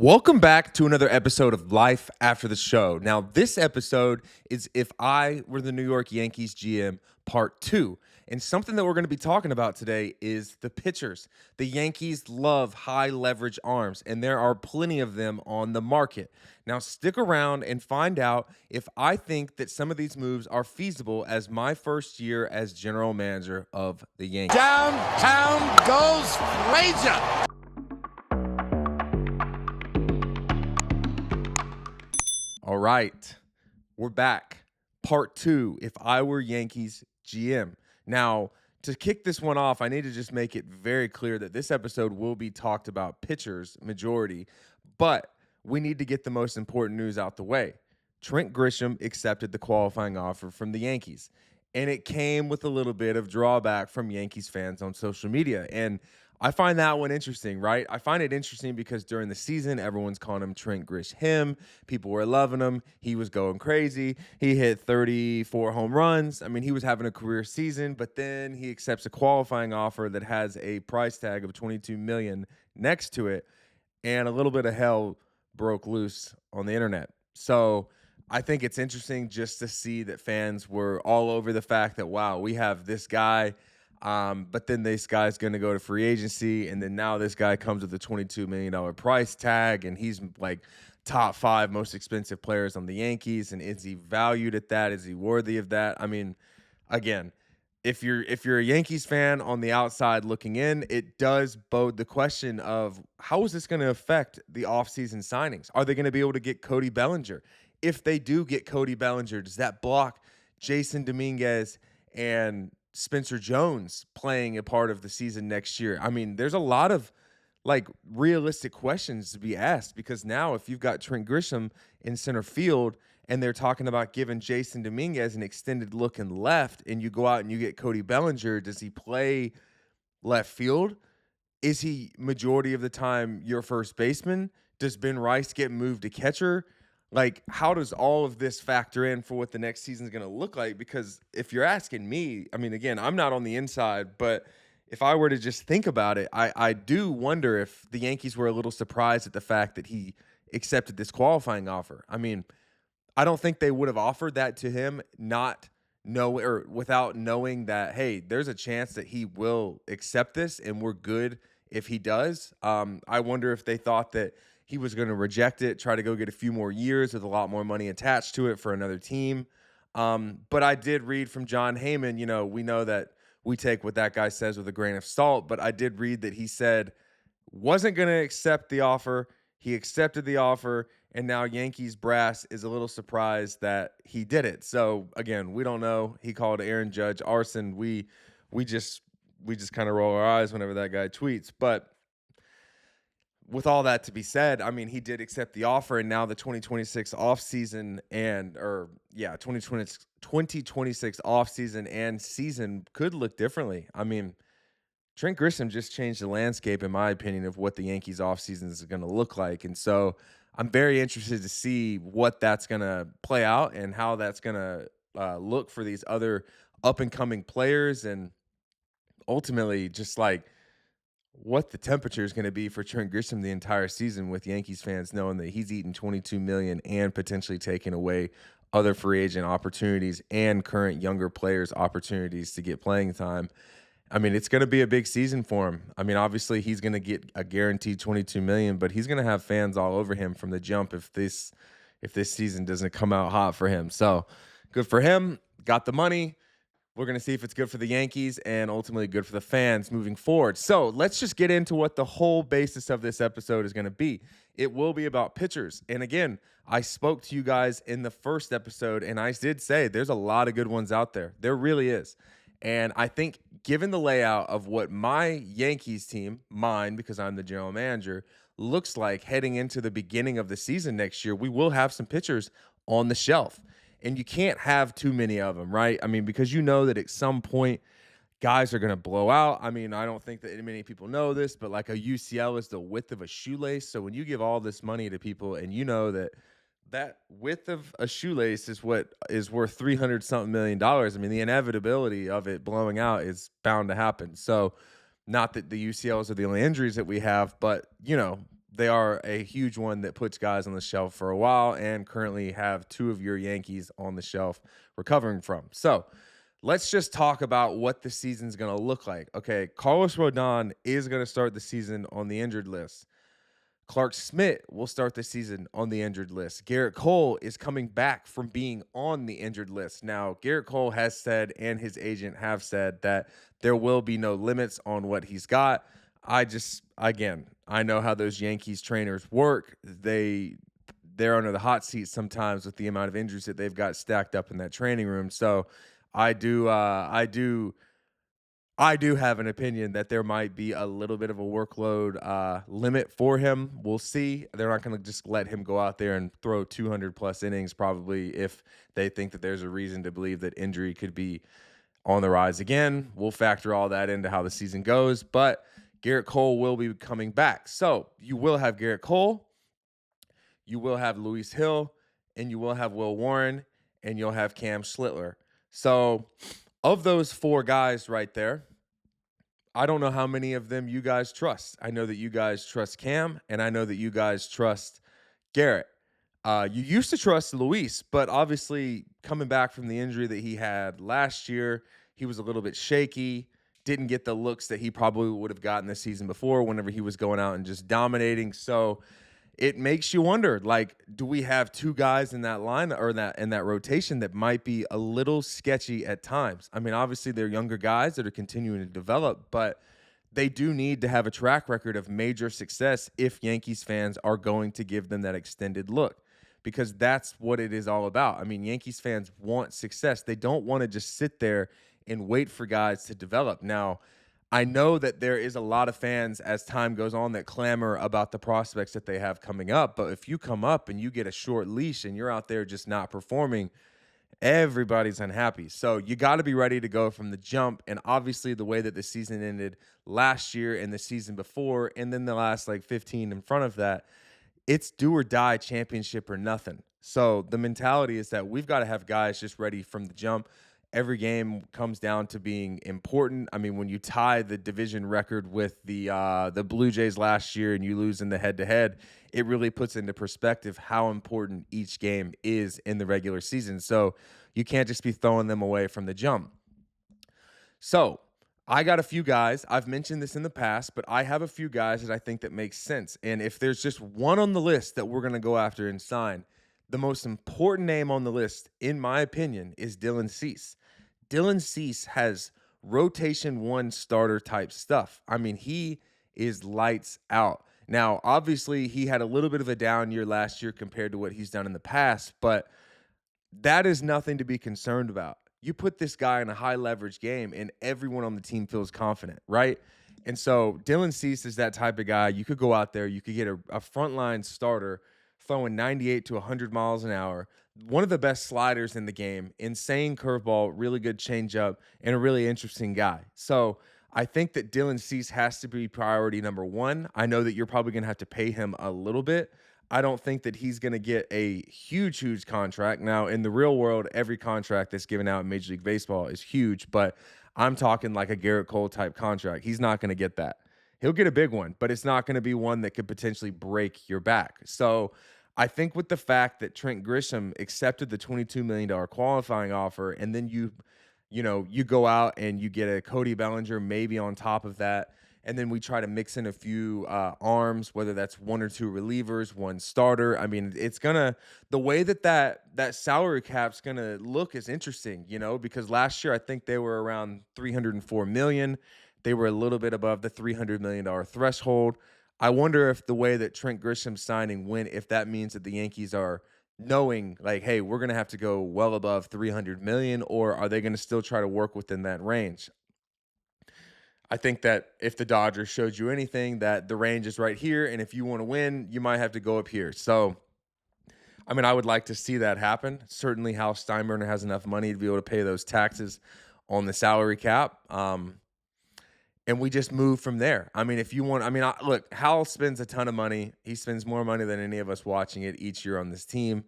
Welcome back to another episode of Life After the Show. Now, this episode is If I Were the New York Yankees GM, Part 2. And something that we're going to be talking about today is the pitchers. The Yankees love high leverage arms, and there are plenty of them on the market. Now, stick around and find out if I think that some of these moves are feasible as my first year as general manager of the Yankees. Downtown goes Frazier. All right, we're back. Part 2, If I Were Yankees GM. Now, to kick this one off, I need to just make it very clear that this episode will be talked about pitchers, majority, but we need to get the most important news out the way. Trent Grisham accepted the qualifying offer from the Yankees, and it came with a little bit of drawback from Yankees fans on social media, and I find that one interesting, right? I find it interesting because during the season, everyone's calling him Trent Grisham. People were loving him. He was going crazy. He hit 34 home runs. I mean, he was having a career season, but then he accepts a qualifying offer that has a price tag of $22 million next to it, and a little bit of hell broke loose on the internet. So I think it's interesting just to see that fans were all over the fact that, wow, we have this guy. But then this guy's going to go to free agency, and then now this guy comes with a $22 million price tag, and he's like top 5 most expensive players on the Yankees. And is he valued at that? Is he worthy of that? I mean, again, if you're a Yankees fan on the outside looking in, it does bode the question of how is this going to affect the offseason signings? Are they going to be able to get Cody Bellinger? If they do get Cody Bellinger, does that block Jason Dominguez and Spencer Jones playing a part of the season next year? I mean, there's a lot of like realistic questions to be asked, because now if you've got Trent Grisham in center field and they're talking about giving Jason Dominguez an extended look in left, and you go out and you get Cody Bellinger, does he play left field? Is he majority of the time your first baseman? Does Ben Rice get moved to catcher? Like, how does all of this factor in for what the next season is going to look like? Because if you're asking me, I mean, again, I'm not on the inside, but if I were to just think about it, I do wonder if the Yankees were a little surprised at the fact that he accepted this qualifying offer. I mean, I don't think they would have offered that to him without knowing that, hey, there's a chance that he will accept this and we're good if he does. I wonder if they thought that he was going to reject it, try to go get a few more years with a lot more money attached to it for another team. But I did read from John Heyman, we know that we take what that guy says with a grain of salt, but I did read that he said wasn't going to accept the offer. He accepted the offer, and now Yankees brass is a little surprised that he did it. So again, we don't know. He called Aaron Judge arson. We just kind of roll our eyes whenever that guy tweets, but with all that to be said, I mean, he did accept the offer, and now the 2026 offseason 2026 offseason and season could look differently. I mean, Trent Grisham just changed the landscape, in my opinion, of what the Yankees offseason is going to look like. And so I'm very interested to see what that's going to play out and how that's going to look for these other up-and-coming players, and ultimately just like what the temperature is going to be for Trent Grisham the entire season, with Yankees fans knowing that he's eating $22 million and potentially taking away other free agent opportunities and current younger players' opportunities to get playing time. I mean, it's going to be a big season for him. I mean, obviously he's going to get a guaranteed $22 million, but he's going to have fans all over him from the jump if this season doesn't come out hot for him. So good for him. Got the money. We're going to see if it's good for the Yankees and ultimately good for the fans moving forward. So let's just get into what the whole basis of this episode is going to be. It will be about pitchers. And again, I spoke to you guys in the first episode, and I did say there's a lot of good ones out there. There really is. And I think given the layout of what my Yankees team, mine because I'm the general manager, looks like heading into the beginning of the season next year, we will have some pitchers on the shelf. And you can't have too many of them, right? I mean, because you know that at some point guys are going to blow out. I mean, I don't think that many people know this, but like a UCL is the width of a shoelace. So when you give all this money to people and you know that that width of a shoelace is what is worth $300-something million, I mean, the inevitability of it blowing out is bound to happen. So not that the UCLs are the only injuries that we have, but, they are a huge one that puts guys on the shelf for a while and currently have 2 of your Yankees on the shelf recovering from. So let's just talk about what the season's going to look like. Okay, Carlos Rodon is going to start the season on the injured list. Clark Schmidt will start the season on the injured list. Garrett Cole is coming back from being on the injured list. Now, Garrett Cole has said, and his agent have said, that there will be no limits on what he's got. I know how those Yankees trainers work. They're under the hot seat sometimes with the amount of injuries that they've got stacked up in that training room. So I do have an opinion that there might be a little bit of a workload limit for him. We'll see. They're not going to just let him go out there and throw 200 plus innings probably if they think that there's a reason to believe that injury could be on the rise again. We'll factor all that into how the season goes, but Garrett Cole will be coming back. So you will have Garrett Cole, you will have Luis Hill, and you will have Will Warren, and you'll have Cam Schlittler. So of those 4 guys right there, I don't know how many of them you guys trust. I know that you guys trust Cam, and I know that you guys trust Garrett. You used to trust Luis, but obviously coming back from the injury that he had last year, he was a little bit shaky, didn't get the looks that he probably would have gotten the season before whenever he was going out and just dominating. So it makes you wonder, like, do we have 2 guys in that line or in that rotation that might be a little sketchy at times? I mean, obviously they're younger guys that are continuing to develop, but they do need to have a track record of major success if Yankees fans are going to give them that extended look, because that's what it is all about. I mean, Yankees fans want success. They don't want to just sit there and wait for guys to develop. Now, I know that there is a lot of fans as time goes on that clamor about the prospects that they have coming up. But if you come up and you get a short leash and you're out there just not performing, everybody's unhappy. So you got to be ready to go from the jump. And obviously the way that the season ended last year and the season before, and then the last like 15 in front of that, it's do or die, championship or nothing. So the mentality is that we've got to have guys just ready from the jump. Every game comes down to being important. I mean, when you tie the division record with the Blue Jays last year and you lose in the head-to-head, it really puts into perspective how important each game is in the regular season. So you can't just be throwing them away from the jump. So I got a few guys. I've mentioned this in the past, but I have a few guys that I think that makes sense. And if there's just one on the list that we're going to go after and sign, the most important name on the list, in my opinion, is Dylan Cease. Dylan Cease has rotation 1 starter type stuff. I mean, he is lights out. Now, obviously, he had a little bit of a down year last year compared to what he's done in the past, but that is nothing to be concerned about. You put this guy in a high leverage game and everyone on the team feels confident, right? And so Dylan Cease is that type of guy. You could go out there, you could get a frontline starter throwing 98 to 100 miles an hour, one of the best sliders in the game, insane curveball, really good changeup, and a really interesting guy. So I think that Dylan Cease has to be priority number 1. I know that you're probably going to have to pay him a little bit. I don't think that he's going to get a huge contract. Now, in the real world, every contract that's given out in Major League Baseball is huge, but I'm talking like a Garrett Cole type contract. He's not going to get that. He'll get a big one, but it's not going to be one that could potentially break your back. So I think with the fact that Trent Grisham accepted the $22 million qualifying offer, and then you go out and you get a Cody Bellinger maybe on top of that, and then we try to mix in a few arms, whether that's 1 or 2 relievers, 1 starter. I mean, it's the way that salary cap's gonna look is interesting, because last year I think they were around $304 million. They were a little bit above the $300 million threshold. I wonder if the way that Trent Grisham's signing went, if that means that the Yankees are knowing like, hey, we're going to have to go well above $300 million, or are they going to still try to work within that range? I think that if the Dodgers showed you anything, that the range is right here, and if you want to win, you might have to go up here. So, I mean, I would like to see that happen. Certainly Hal Steinbrenner has enough money to be able to pay those taxes on the salary cap. And we just move from there. I mean, if you want, look, Hal spends a ton of money. He spends more money than any of us watching it each year on this team.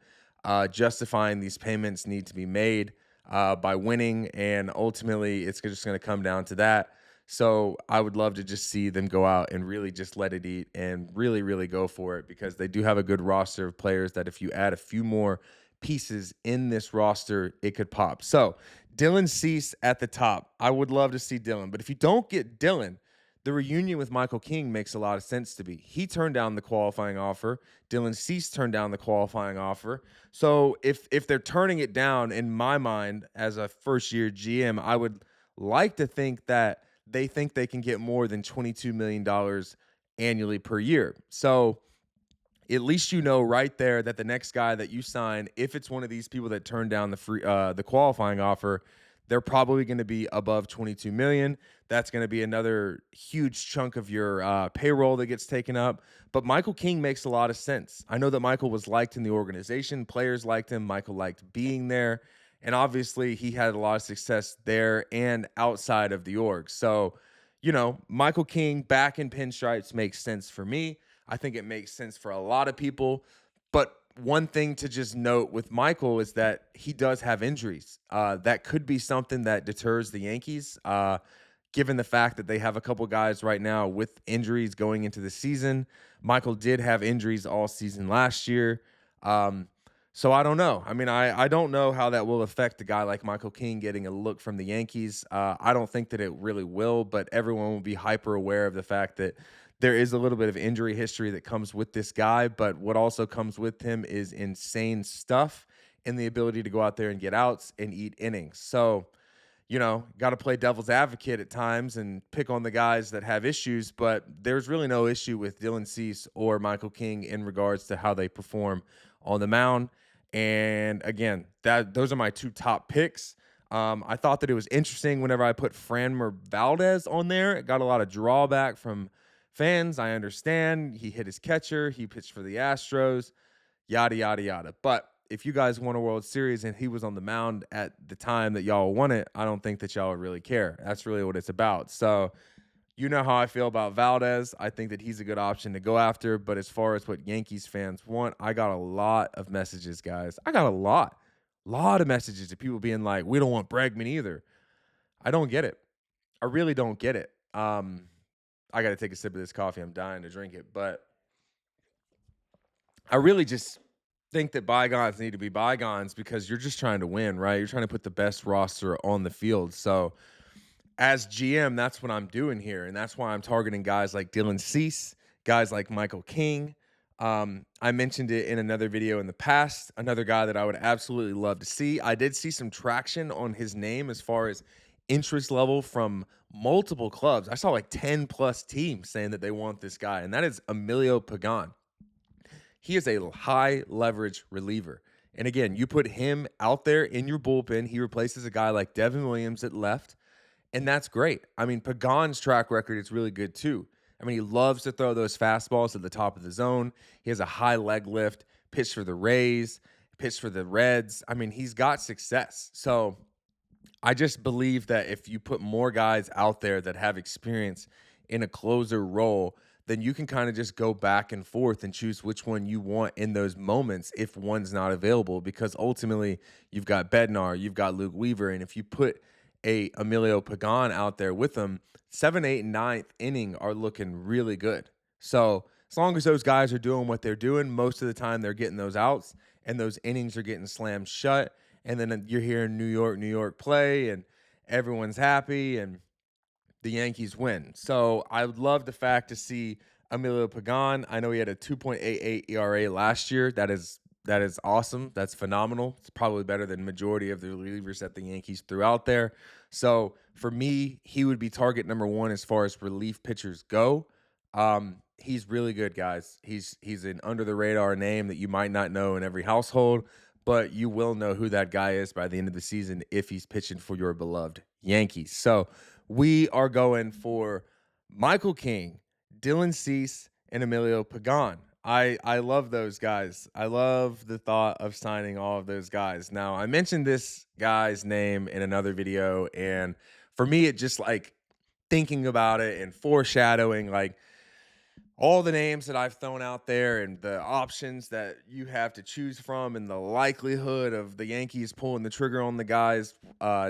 Justifying these payments need to be made by winning, and ultimately it's just going to come down to that. So I would love to just see them go out and really just let it eat and really, really go for it because they do have a good roster of players that if you add a few more pieces in this roster, it could pop. So Dylan Cease at the top. I would love to see Dylan, but if you don't get Dylan, the reunion with Michael King makes a lot of sense to me. He turned down the qualifying offer. Dylan Cease turned down the qualifying offer. So if they're turning it down, in my mind, as a first year GM, I would like to think that they think they can get more than $22 million annually per year. So at least you know right there that the next guy that you sign, if it's one of these people that turned down the qualifying offer, they're probably going to be above 22 million. That's going to be another huge chunk of your payroll that gets taken up. But Michael King makes a lot of sense. I know that Michael was liked in the organization. Players liked him. Michael liked being there. And obviously, he had a lot of success there and outside of the org. So, Michael King back in pinstripes makes sense for me. I think it makes sense for a lot of people. But one thing to just note with Michael is that he does have injuries. That could be something that deters the Yankees, given the fact that they have a couple guys right now with injuries going into the season. Michael did have injuries all season last year. So I don't know. I mean, I don't know how that will affect a guy like Michael King getting a look from the Yankees. I don't think that it really will, but everyone will be hyper aware of the fact that there is a little bit of injury history that comes with this guy, but what also comes with him is insane stuff and the ability to go out there and get outs and eat innings. So, got to play devil's advocate at times and pick on the guys that have issues, but there's really no issue with Dylan Cease or Michael King in regards to how they perform on the mound. And again, those are my two top picks. I thought that it was interesting whenever I put Franmer Valdez on there. It got a lot of drawback from fans. I understand. He hit his catcher. He pitched for the Astros, yada, yada, yada. But if you guys won a World Series and he was on the mound at the time that y'all won it, I don't think that y'all would really care. That's really what it's about. So you know how I feel about Valdez. I think that he's a good option to go after. But as far as what Yankees fans want, I got a lot of messages, guys. I got a lot of messages of people being like, we don't want Bregman either. I don't get it. I really don't get it. I got to take a sip of this coffee. I'm dying to drink it. But I really just think that bygones need to be bygones because you're just trying to win, right? You're trying to put the best roster on the field. So as GM, that's what I'm doing here. And that's why I'm targeting guys like Dylan Cease, guys like Michael King. I mentioned it in another video in the past. Another guy that I would absolutely love to see. I did see some traction on his name as far as interest level from multiple clubs. I saw like 10 plus teams saying that they want this guy, and that is Emilio Pagán. He is a high leverage reliever. And again, you put him out there in your bullpen. He replaces a guy like Devin Williams at left, and that's great. I mean, Pagán's track record is really good too. I mean, he loves to throw those fastballs at the top of the zone. He has a high leg lift, pitched for the Rays, pitched for the Reds. I mean, he's got success. So I just believe that if you put more guys out there that have experience in a closer role, then you can kind of just go back and forth and choose which one you want in those moments if one's not available. Because ultimately, you've got Bednar, you've got Luke Weaver, and if you put a Emilio Pagán out there with them, 7th, 8th, and 9th inning are looking really good. So as long as those guys are doing what they're doing, most of the time they're getting those outs and those innings are getting slammed shut. And then you're hearing New York play, and everyone's happy, and the Yankees win. So I would love the fact to see Emilio Pagán. I know he had a 2.88 ERA last year. That is awesome. That's phenomenal. It's probably better than majority of the relievers that the Yankees threw out there. So for me, he would be target number one as far as relief pitchers go. He's really good, guys. He's an under the radar name that you might not know in every household, but you will know who that guy is by the end of the season if he's pitching for your beloved Yankees. So we are going for Michael King, Dylan Cease, and Emilio Pagán. I love those guys. I love the thought of signing all of those guys. Now, I mentioned this guy's name in another video, and for me, it just like thinking about it and foreshadowing like all the names that I've thrown out there and the options that you have to choose from and the likelihood of the Yankees pulling the trigger on the guys'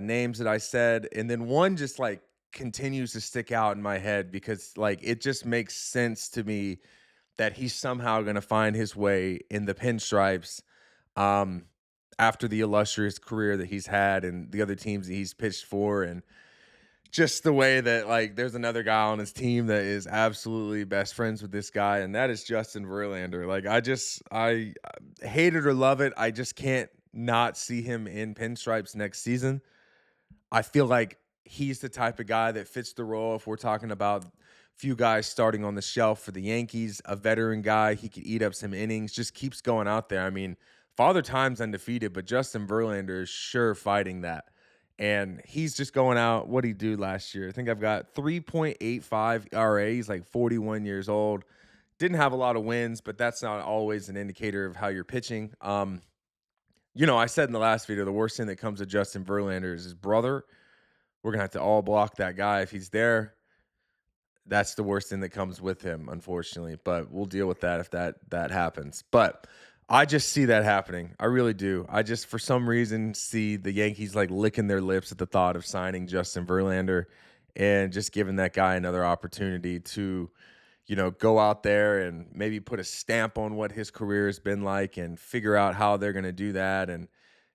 names that I said. And then one just like continues to stick out in my head because like it just makes sense to me that he's somehow going to find his way in the pinstripes um, after the illustrious career that he's had and the other teams that he's pitched for. And just the way that like there's another guy on his team that is absolutely best friends with this guy, and that is Justin Verlander. Like I hate it or love it. I just can't not see him in pinstripes next season. I feel like he's the type of guy that fits the role if we're talking about few guys starting on the shelf for the Yankees, a veteran guy. He could eat up some innings, just keeps going out there. I mean, Father Time's undefeated, but Justin Verlander is sure fighting that. And he's just going out. What did he do last year? I think I've got 3.85 ERA. He's like 41 years old. Didn't have a lot of wins, but that's not always an indicator of how you're pitching. I said in the last video, the worst thing that comes to Justin Verlander is his brother. We're going to have to all block that guy if he's there. That's the worst thing that comes with him, unfortunately. But we'll deal with that if that happens. But I just see that happening. I really do. I just, for some reason, see the Yankees like licking their lips at the thought of signing Justin Verlander and just giving that guy another opportunity to, go out there and maybe put a stamp on what his career has been like and figure out how they're going to do that and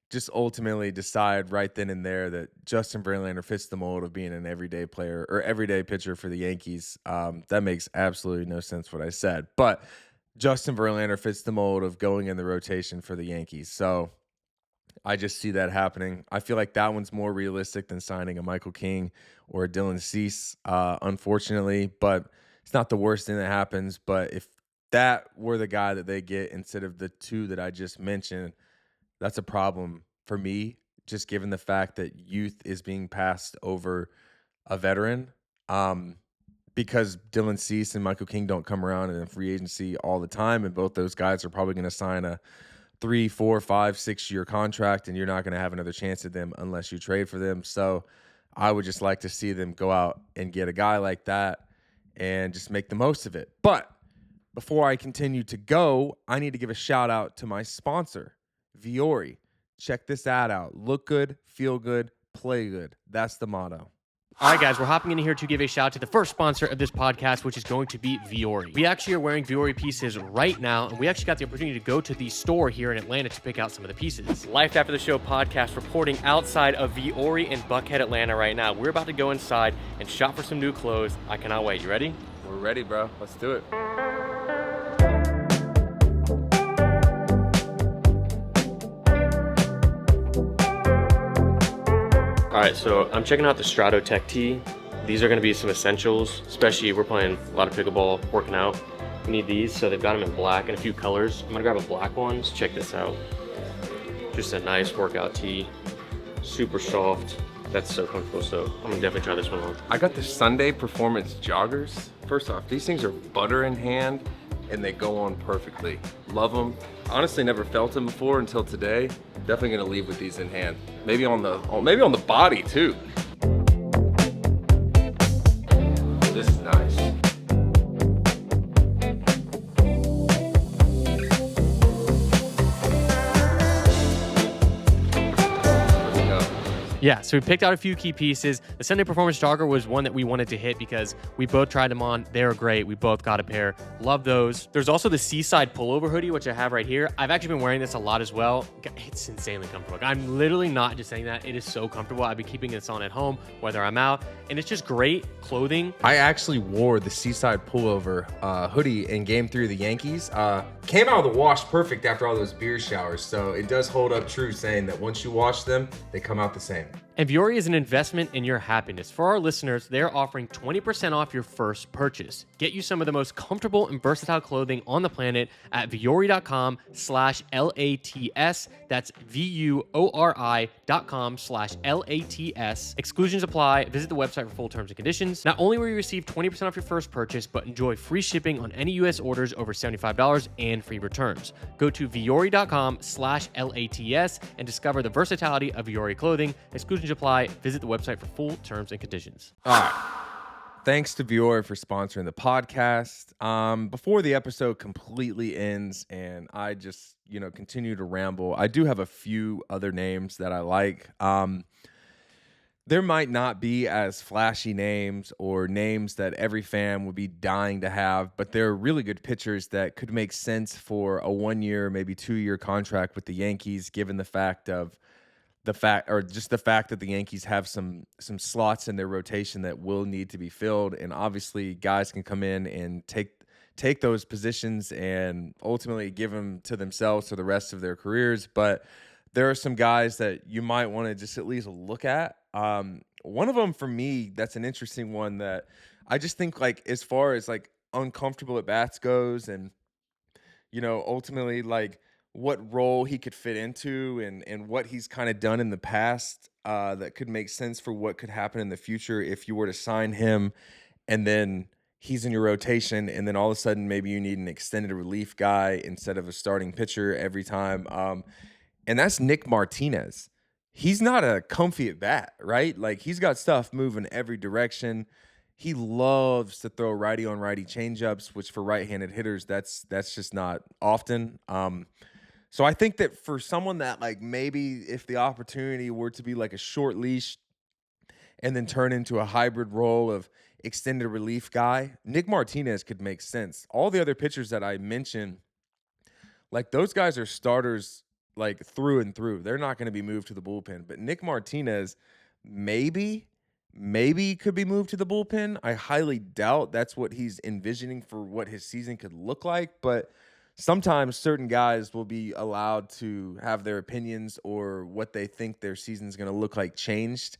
just ultimately decide right then and there that Justin Verlander fits the mold of being an everyday player or everyday pitcher for the Yankees. That makes absolutely no sense what I said. But Justin Verlander fits the mold of going in the rotation for the Yankees. So I just see that happening. I feel like that one's more realistic than signing a Michael King or a Dylan Cease, unfortunately. But it's not the worst thing that happens. But if that were the guy that they get instead of the two that I just mentioned, that's a problem for me, just given the fact that youth is being passed over a veteran. Because Dylan Cease and Michael King don't come around in free agency all the time, and both those guys are probably going to sign a 3, 4, 5, 6-year contract, and you're not going to have another chance at them unless you trade for them. So I would just like to see them go out and get a guy like that and just make the most of it. But before I continue to go, I need to give a shout out to my sponsor, Viore. Check this ad out. Look good, feel good, play good. That's the motto. All right, guys, we're hopping in here to give a shout out to the first sponsor of this podcast, which is going to be Viore. We actually are wearing Viore pieces right now, and we actually got the opportunity to go to the store here in Atlanta to pick out some of the pieces. Life After the Show podcast reporting outside of Viore in Buckhead, Atlanta right now. We're about to go inside and shop for some new clothes. I cannot wait. You ready? We're ready, bro. Let's do it. All right, so I'm checking out the Stratotech tee. These are gonna be some essentials, especially we're playing a lot of pickleball, working out. We need these, so they've got them in black and a few colors. I'm gonna grab a black one. Let's check this out. Just a nice workout tee, super soft. That's so comfortable, so I'm gonna definitely try this one on. I got the Sunday Performance joggers. First off, these things are butter in hand and they go on perfectly. Love them. Honestly, never felt them before until today. Definitely gonna leave with these in hand. Maybe on the body too. This is nice. Yeah, so we picked out a few key pieces. The Sunday Performance Jogger was one that we wanted to hit because we both tried them on. They were great. We both got a pair. Love those. There's also the Seaside Pullover Hoodie, which I have right here. I've actually been wearing this a lot as well. It's insanely comfortable. I'm literally not just saying that. It is so comfortable. I've been keeping this on at home, whether I'm out, and it's just great clothing. I actually wore the Seaside Pullover hoodie in Game 3 of the Yankees. Came out of the wash perfect after all those beer showers, so it does hold up true saying that once you wash them, they come out the same. And Viore is an investment in your happiness. For our listeners, they're offering 20% off your first purchase. Get you some of the most comfortable and versatile clothing on the planet at Viore.com/LATS. That's VUORI.com/LATS. Exclusions apply. Visit the website for full terms and conditions. Not only will you receive 20% off your first purchase, but enjoy free shipping on any U.S. orders over $75 and free returns. Go to Viore.com/LATS and discover the versatility of Viore clothing. Exclusions apply. Visit the website for full terms and conditions. All right. Thanks to Viore for sponsoring the podcast. Before the episode completely ends and I just, continue to ramble, I do have a few other names that I like. there might not be as flashy names or names that every fan would be dying to have, but they're really good pitchers that could make sense for a 1 year, maybe 2 year contract with the Yankees, given the fact that the Yankees have some slots in their rotation that will need to be filled. And obviously guys can come in and take those positions and ultimately give them to themselves for the rest of their careers. But there are some guys that you might want to just at least look at. One of them for me, that's an interesting one that I just think, like, as far as like uncomfortable at bats goes, and ultimately, like, what role he could fit into and what he's kind of done in the past, that could make sense for what could happen in the future if you were to sign him and then he's in your rotation, and then all of a sudden maybe you need an extended relief guy instead of a starting pitcher every time. And that's Nick Martinez. He's not a comfy at bat, right? Like, he's got stuff moving every direction. He loves to throw righty on righty changeups, which for right-handed hitters, that's just not often. So I think that for someone that, like, maybe if the opportunity were to be like a short leash and then turn into a hybrid role of extended relief guy, Nick Martinez could make sense. All the other pitchers that I mentioned, like, those guys are starters, like, through and through. They're not going to be moved to the bullpen. But Nick Martinez, maybe could be moved to the bullpen. I highly doubt that's what he's envisioning for what his season could look like. But sometimes certain guys will be allowed to have their opinions or what they think their season's going to look like changed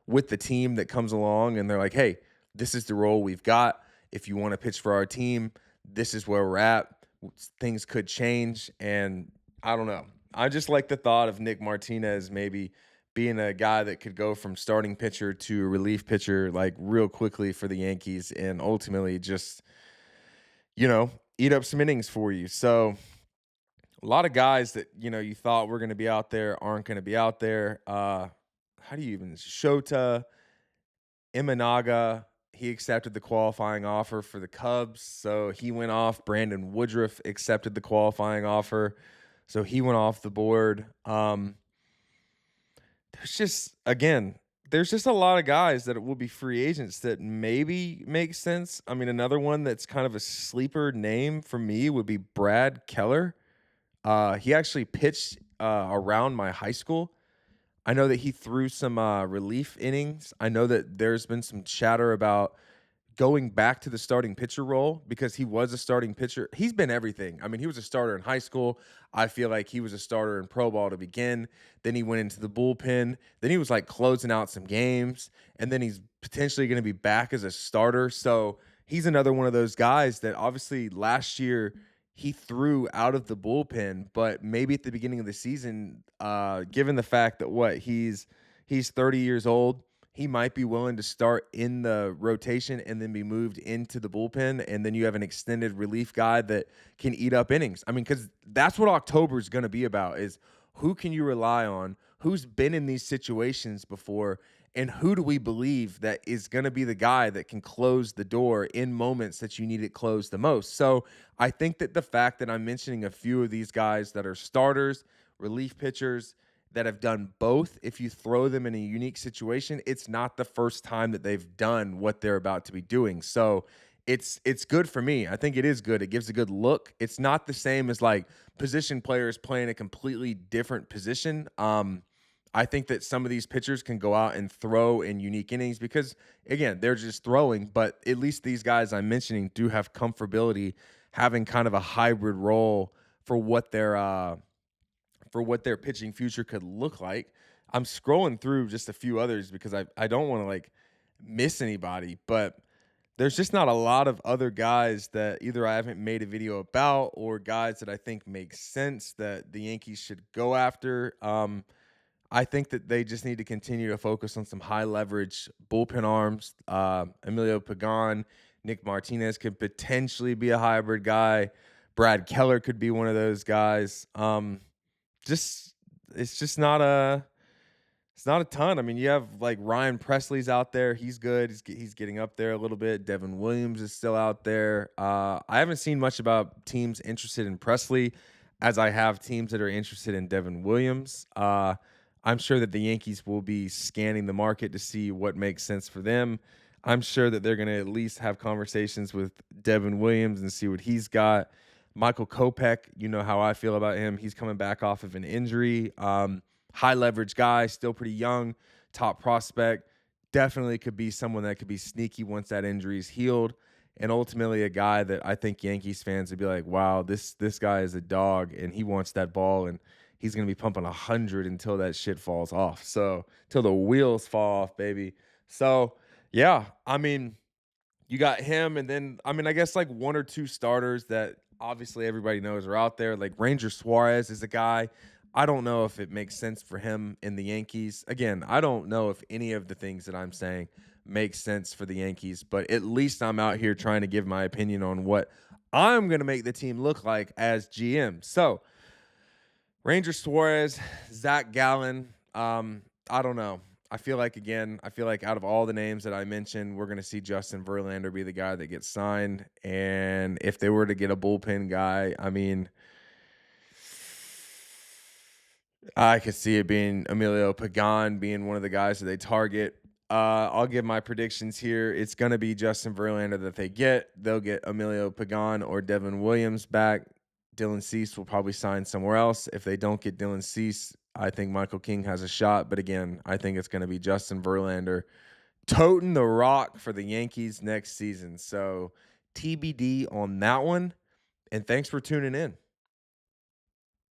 with the team that comes along. And they're like, hey, this is the role we've got. If you want to pitch for our team, this is where we're at. Things could change. And I don't know. I just like the thought of Nick Martinez maybe being a guy that could go from starting pitcher to a relief pitcher, like, real quickly for the Yankees, and ultimately just, eat up some innings for you. So a lot of guys that, you thought were going to be out there aren't going to be out there. How do you even Shota Imanaga, he accepted the qualifying offer for the Cubs, so he went off. Brandon Woodruff accepted the qualifying offer, so he went off the board. There's just a lot of guys that will be free agents that maybe make sense. I mean, another one that's kind of a sleeper name for me would be Brad Keller. He actually pitched around my high school. I know that he threw some relief innings. I know that there's been some chatter about going back to the starting pitcher role because he was a starting pitcher. He's been everything. I mean, he was a starter in high school. I feel like he was a starter in pro ball to begin. Then he went into the bullpen. Then he was like closing out some games. And then he's potentially going to be back as a starter. So he's another one of those guys that obviously last year he threw out of the bullpen, but maybe at the beginning of the season, given the fact that he's 30 years old, he might be willing to start in the rotation and then be moved into the bullpen, and then you have an extended relief guy that can eat up innings. I mean, because that's what October is going to be about, is who can you rely on, who's been in these situations before, and who do we believe that is going to be the guy that can close the door in moments that you need it closed the most. So I think that the fact that I'm mentioning a few of these guys that are starters, relief pitchers, that have done both, if you throw them in a unique situation, it's not the first time that they've done what they're about to be doing. So it's good for me. I think it is good. It gives a good look. It's not the same as like position players playing a completely different position. I think that some of these pitchers can go out and throw in unique innings because, again, they're just throwing. But at least these guys I'm mentioning do have comfortability having kind of a hybrid role for what their pitching future could look like. I'm scrolling through just a few others because I don't want to like miss anybody, but there's just not a lot of other guys that either I haven't made a video about or guys that I think make sense that the Yankees should go after. I think that they just need to continue to focus on some high leverage bullpen arms. Emilio Pagán, Nick Martinez could potentially be a hybrid guy. Brad Keller could be one of those guys. It's not a ton. I mean, you have like Ryan Presley's out there. He's good. He's getting up there a little bit. Devin Williams is still out there. I haven't seen much about teams interested in Presley as I have teams that are interested in Devin Williams. I'm sure that the Yankees will be scanning the market to see what makes sense for them. I'm sure that they're going to at least have conversations with Devin Williams and see what he's got. Michael Kopech, you know how I feel about him. He's coming back off of an injury. High leverage guy, still pretty young, top prospect. Definitely could be someone that could be sneaky once that injury is healed. And ultimately a guy that I think Yankees fans would be like, wow, this guy is a dog and he wants that ball and he's going to be pumping 100 until that shit falls off. So, till the wheels fall off, baby. So, yeah, I mean, you got him, and then, I mean, I guess like one or two starters that obviously everybody knows are out there. Like Ranger Suarez is a guy. I don't know if it makes sense for him in the Yankees. Again, I don't know if any of the things that I'm saying make sense for the Yankees, but at least I'm out here trying to give my opinion on what I'm going to make the team look like as GM. So, Ranger Suarez, Zac Gallen. I don't know. I feel like out of all the names that I mentioned, we're going to see Justin Verlander be the guy that gets signed. And if they were to get a bullpen guy, I mean, I could see it being Emilio Pagán being one of the guys that they target. I'll give my predictions here. It's going to be Justin Verlander that they get. They'll get Emilio Pagán or Devin Williams back. Dylan Cease will probably sign somewhere else. If they don't get Dylan Cease, I think Michael King has a shot. But again, I think it's going to be Justin Verlander toting the rock for the Yankees next season. So TBD on that one. And thanks for tuning in.